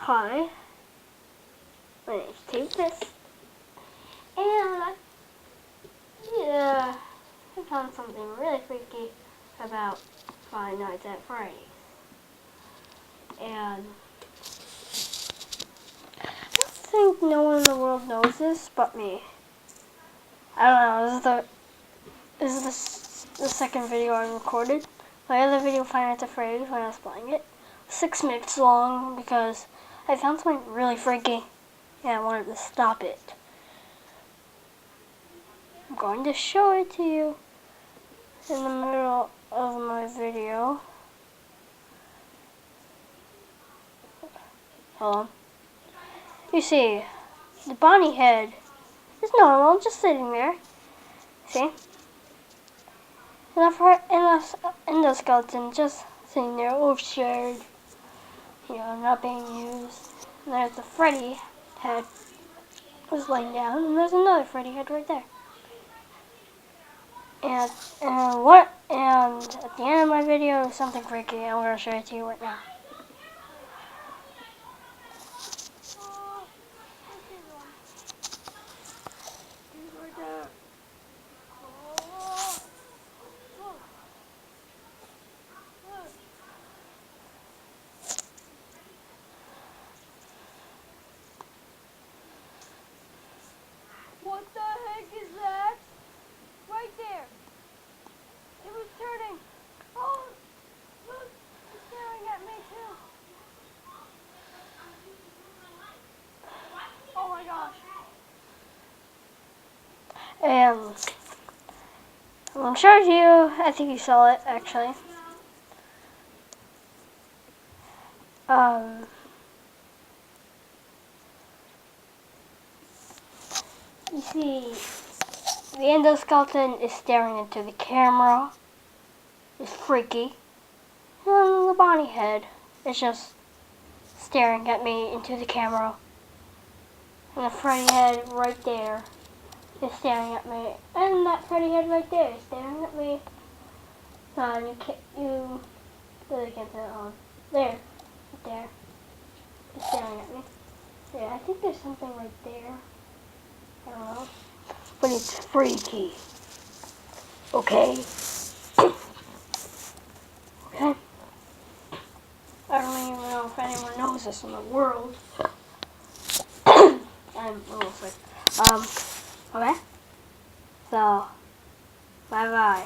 Hi, my name's Tempest, and yeah, I found something really freaky about Five Nights at Freddy's. And I don't think no one in the world knows this but me. I don't know, this is the second video I recorded. My other video, Five Nights at Freddy's, when I was playing it, 6 minutes long because I found something really freaky and I wanted to stop it. I'm going to show it to you in the middle of my video. Hold on. You see, the Bonnie head is normal, just sitting there. See? And the endoskeleton just sitting there, overshared, not being used. And there's the Freddy head was laying down, and there's another Freddy head right there. And at the end of my video, something freaky. I'm gonna show it to you right now. What the heck is that? Right there. It was turning. Oh, look, it's staring at me too. Oh my gosh. And I'm gonna show it to you. I think you saw it actually. You see, the endoskeleton is staring into the camera. It's freaky. And the Bonnie head is just staring at me into the camera. And the Freddy head right there is staring at me. And that Freddy head right there is staring at me. You really can't put it on. There. Right there. It's staring at me. Yeah, I think there's something right there. I don't know. But it's freaky. Okay? Okay? I don't even know if anyone knows this in the world. I'm a little sick. Okay? So, bye-bye.